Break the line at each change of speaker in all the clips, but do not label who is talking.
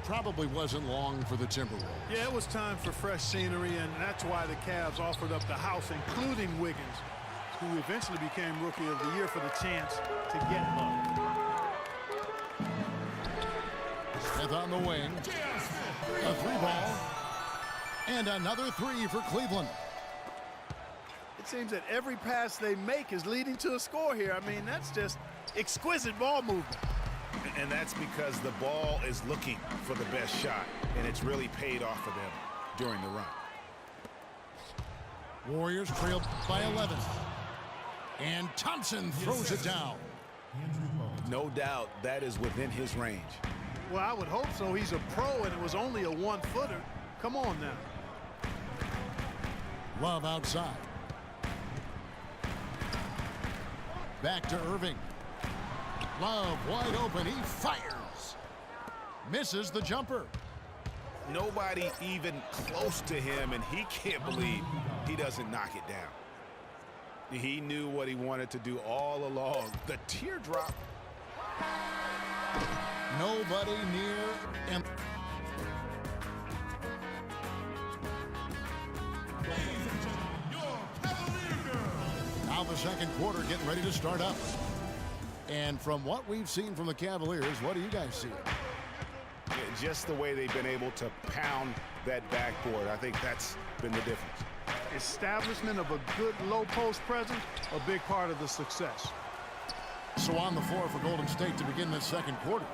Probably wasn't long for the Timberwolves.
Yeah, it was time for fresh scenery, and that's why the Cavs offered up the house, including Wiggins, who eventually became Rookie of the Year, for the chance to get love.
Smith on the wing. A three ball. And another three for Cleveland.
It seems that every pass they make is leading to a score here. I mean, that's just exquisite ball movement.
And that's because the ball is looking for the best shot, and it's really paid off for them during the run.
Warriors trail by 11. And Thompson throws it down.
No doubt that is within his range.
Well, I would hope so. He's a pro, and it was only a one-footer. Come on now.
Love outside. Back to Irving. Love wide open. He fires. Misses the jumper.
Nobody even close to him, and he can't believe he doesn't knock it down. He knew what he wanted to do all along. The teardrop.
Nobody near. And now the second quarter getting ready to start up. And from what we've seen from the Cavaliers, what do you guys see?
Just the way they've been able to pound that backboard. I think that's been the difference.
Establishment of a good low post presence, a big part of the success.
So on the floor for Golden State to begin this second quarter.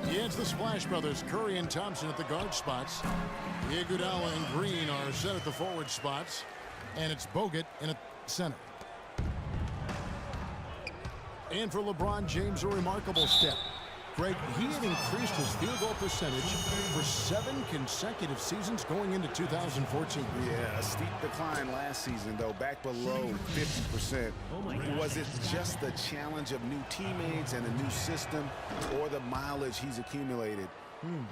It's the Splash Brothers, Curry and Thompson at the guard spots. Iguodala and Green are set at the forward spots. And it's Bogut in a center. And for LeBron James, a remarkable step. Greg, he had increased his field goal percentage for 7 consecutive seasons going into 2014.
Yeah, a steep decline last season, though, back below 50%. Was it just the challenge of new teammates and a new system, or the mileage he's accumulated?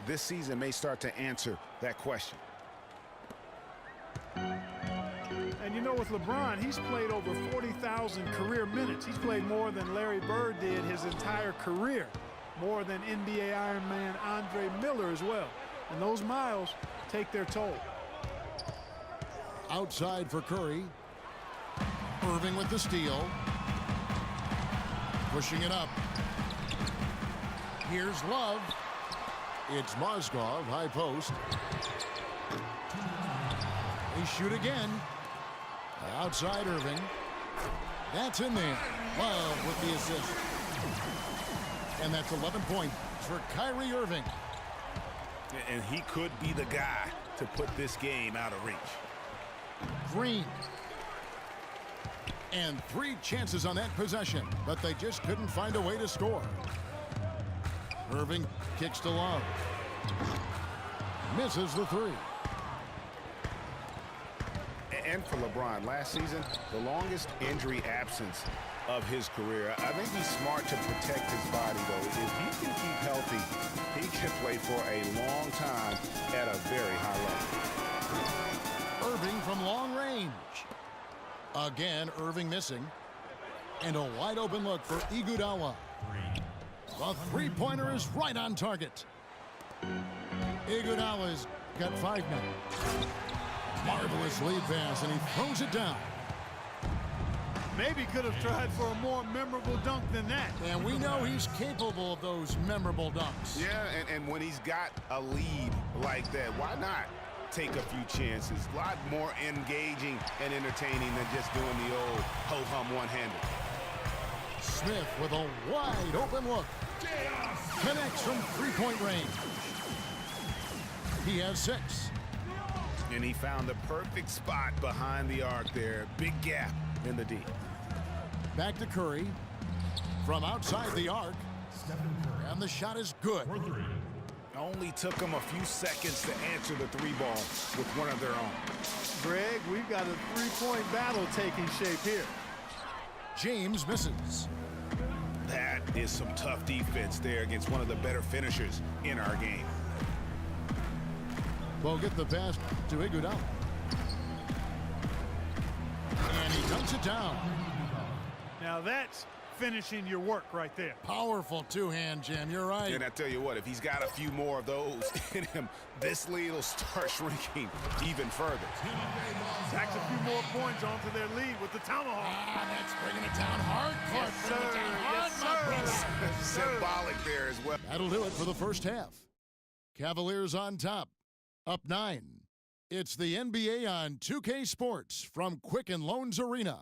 This season may start to answer that question.
And you know, with LeBron, he's played over 40,000 career minutes. He's played more than Larry Bird did his entire career. More than NBA Iron Man Andre Miller as well. And those miles take their toll.
Outside for Curry. Irving with the steal. Pushing it up. Here's Love. It's Mozgov, high post. They shoot again. Outside Irving. That's in there. Love with the assist. And that's 11 points for Kyrie Irving.
And he could be the guy to put this game out of reach.
Green. And 3 chances on that possession, but they just couldn't find a way to score. Irving kicks to Love. Misses the 3.
And for LeBron, last season, the longest injury absence of his career. I think he's smart to protect his body, though. If he can keep healthy, he can play for a long time at a very high level.
Irving from long range. Again, Irving missing. And a wide open look for Iguodala. The three-pointer is right on target. Iguodala's got 5 now. Marvelous lead pass, and he throws it down.
Maybe could have tried for a more memorable dunk than that.
And we know he's capable of those memorable dunks.
Yeah, and when he's got a lead like that, why not take a few chances? A lot more engaging and entertaining than just doing the old ho-hum one-hander.
Smith with a wide open look. Connects from three-point range. He has 6.
And he found the perfect spot behind the arc there. Big gap in the D.
Back to Curry. From outside the arc. And the shot is good.
Only took them a few seconds to answer the 3-ball with one of their own.
Greg, we've got a 3-point battle taking shape here.
James misses.
That is some tough defense there against one of the better finishers in our game.
Well, get the pass to Iguodala. And he dunks it down.
Now that's finishing your work right there.
Powerful two-hand jam. You're right.
And I tell you what, if he's got a few more of those in him, this lead will start shrinking even further.
Tacks a few more points onto their lead with the tomahawk.
That's bringing it down hard, Clark.
Yes, sir. Yes, sir.
Symbolic there as well.
That'll do it for the first half. Cavaliers on top, up 9. It's the NBA on 2K Sports from Quicken Loans Arena.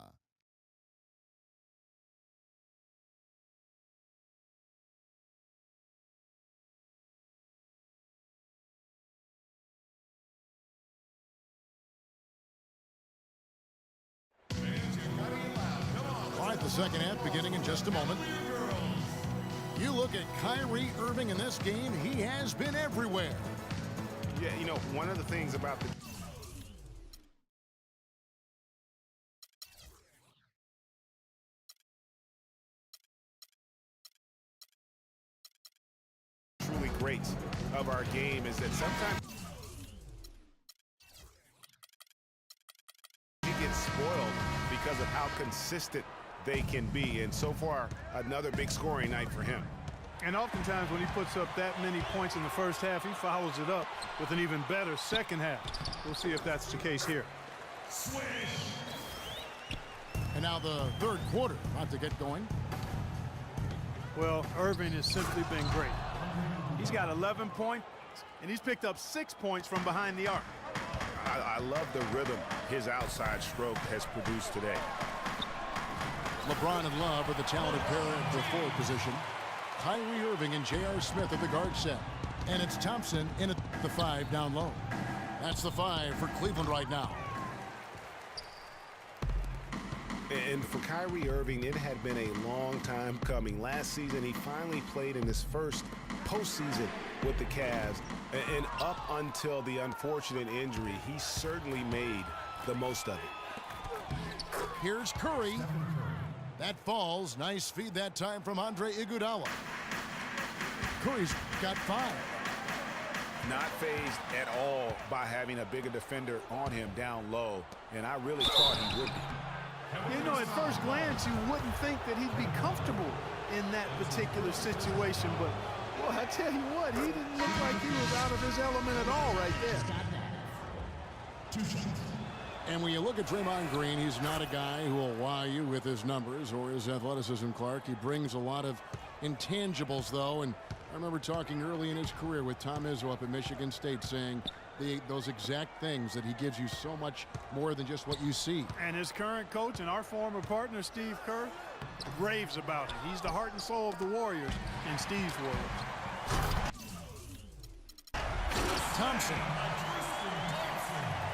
All right, the second half beginning in just a moment. You look at Kyrie Irving in this game, he has been everywhere.
Yeah, you know, one of the things about the truly great of our game is that sometimes you get spoiled because of how consistent they can be. And so far, another big scoring night for him.
And oftentimes when he puts up that many points in the first half, he follows it up with an even better second half. We'll see if that's the case here.
And now the third quarter about to get going.
Well, Irving has simply been great. He's got 11 points, and he's picked up 6 points from behind the arc.
I love the rhythm his outside stroke has produced today.
LeBron and Love are the talented pair at the forward position. Kyrie Irving and J.R. Smith at the guard set. And it's Thompson in at the 5 down low. That's the 5 for Cleveland right now.
And for Kyrie Irving, it had been a long time coming. Last season, he finally played in his first postseason with the Cavs. And up until the unfortunate injury, he certainly made the most of it.
Here's Curry. That falls. Nice feed that time from Andre Iguodala. Curry's got 5.
Not phased at all by having a bigger defender on him down low. And I really thought he would be.
You know, at first glance, you wouldn't think that he'd be comfortable in that particular situation. But, well, I tell you what, he didn't look like he was out of his element at all right there.
And when you look at Draymond Green, he's not a guy who will wow you with his numbers or his athleticism, Clark. He brings a lot of intangibles, though. And I remember talking early in his career with Tom Izzo up at Michigan State saying those exact things, that he gives you so much more than just what you see.
And his current coach and our former partner, Steve Kerr, raves about it. He's the heart and soul of the Warriors and Steve's Warriors.
Thompson.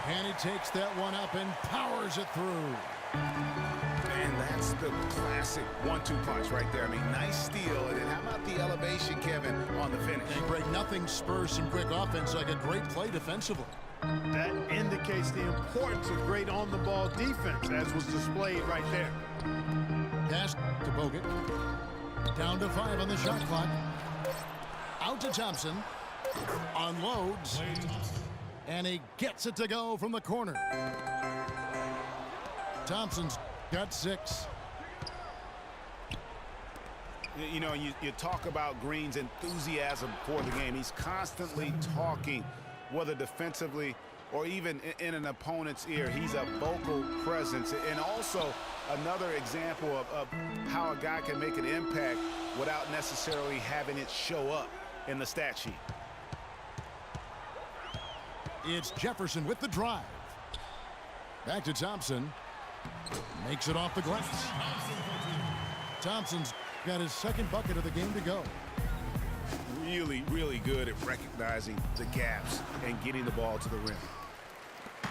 And he takes that one up and powers it through.
And that's the classic 1-2 punch right there. I mean, nice steal. And then how about the elevation, Kevin, on the finish?
And Greg, nothing spurs some quick offense like a great play defensively.
That indicates the importance of great on-the-ball defense, as was displayed right there.
Pass to Bogut. Down to 5 on the shot clock. Out to Thompson. Unloads. And he gets it to go from the corner. Thompson's got 6.
You know, you talk about Green's enthusiasm for the game. He's constantly talking, whether defensively or even in an opponent's ear. He's a vocal presence. And also another example of how a guy can make an impact without necessarily having it show up in the stat sheet.
It's Jefferson with the drive. Back to Thompson. Makes it off the glass. Thompson's got his second bucket of the game to go.
Really, really good at recognizing the gaps and getting the ball to the rim.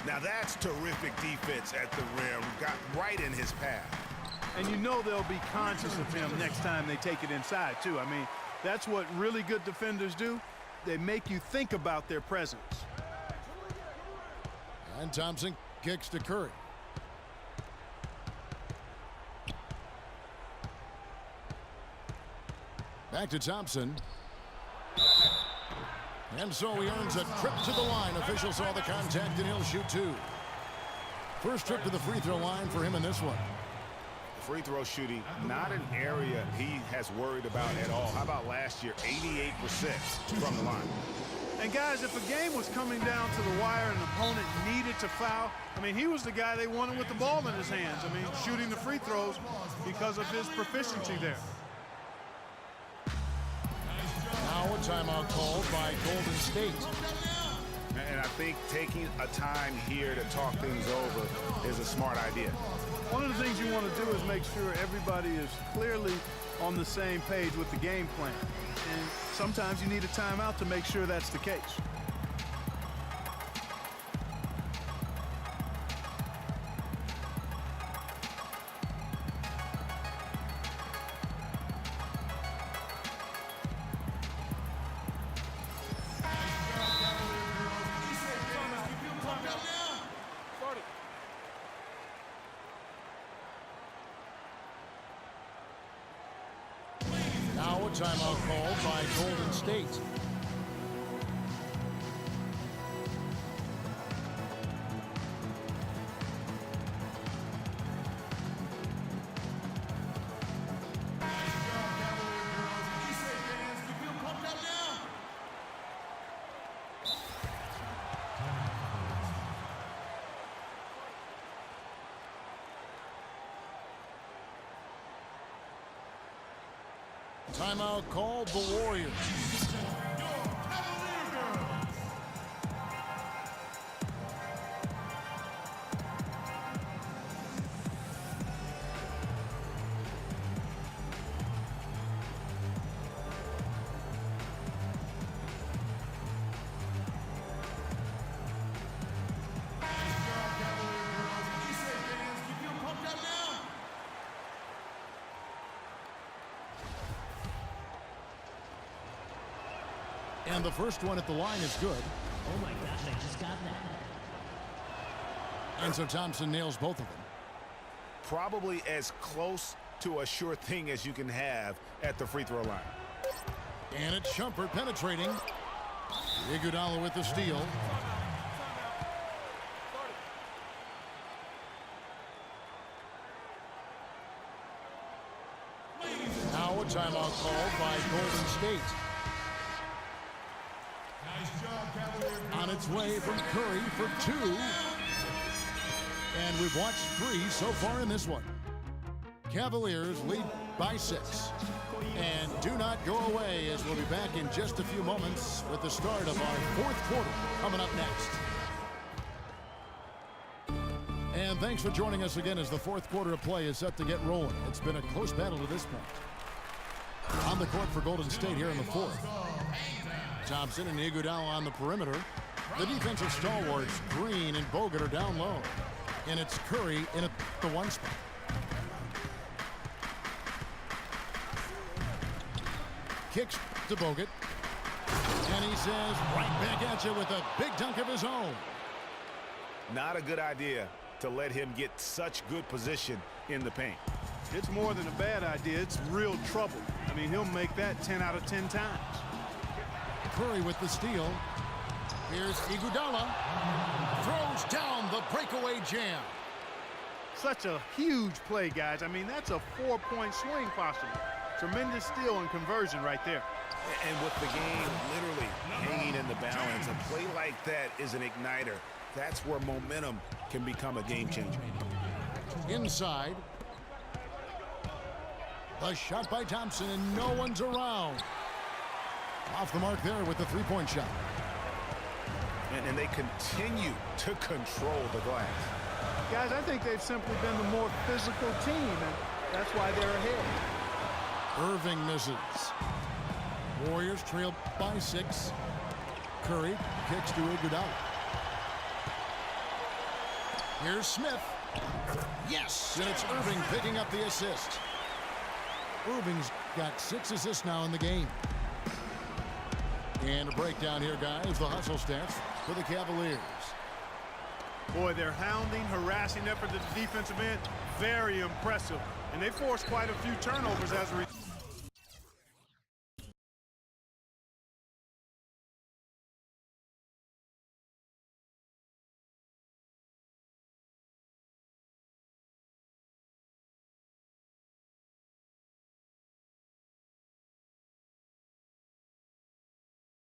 Now that's terrific defense at the rim. Got right in his path.
And you know they'll be conscious of him next time they take it inside, too. I mean, that's what really good defenders do. They make you think about their presence.
And Thompson kicks to Curry. Back to Thompson. And so he earns a trip to the line. Officials saw the contact and he'll shoot 2. First trip to the free throw line for him in this one.
free throw shooting, not an area he has worried about at all. How about last year, 88% from the line?
And guys, if a game was coming down to the wire and an opponent needed to foul, I mean, he was the guy they wanted with the ball in his hands. I mean, shooting the free throws because of his proficiency there.
Now a timeout called by Golden State.
And I think taking a time here to talk things over is a smart idea.
One of the things you want to do is make sure everybody is clearly on the same page with the game plan. And sometimes you need a timeout to make sure that's the case.
Now a timeout called by Golden State. Timeout called the Warriors. And the first one at the line is good.
Oh my gosh, I just got that.
And so Thompson nails both of them.
Probably as close to a sure thing as you can have at the free throw line.
And it's Shumpert penetrating. Iguodala with the steal. Now a timeout called by Golden State. On its way from Curry for two. And we've watched three so far in this one. Cavaliers lead by 6. And do not go away, as we'll be back in just a few moments with the start of our fourth quarter coming up next. And thanks for joining us again as the fourth quarter of play is set to get rolling. It's been a close battle to this point. On the court for Golden State here in the fourth. Thompson and Iguodala on the perimeter. The defensive stalwarts, Green and Bogut, are down low. And it's Curry in at the one spot. Kicks to Bogut. And he says, right back at you with a big dunk of his own.
Not a good idea to let him get such good position in the paint.
It's more than a bad idea. It's real trouble. I mean, he'll make that 10 out of 10 times.
Curry with the steal. Here's Iguodala. Throws down the breakaway jam.
Such a huge play, guys. I mean, that's a 4-point swing possible. Tremendous steal and conversion right there.
And with the game literally hanging in the balance, a play like that is an igniter. That's where momentum can become a game changer.
Inside. The shot by Thompson, and no one's around. Off the mark there with the three-point shot.
And they continue to control the glass.
Guys, I think they've simply been the more physical team, and that's why they're ahead.
Irving misses. Warriors trail by 6. Curry kicks to Iguodala. Here's Smith. Yes, and it's Irving picking up the assist. Irving's got 6 assists now in the game. And a breakdown here, guys. The hustle staff for the Cavaliers.
Boy, their hounding, harassing effort at the defensive end, very impressive. And they forced quite a few turnovers as a result.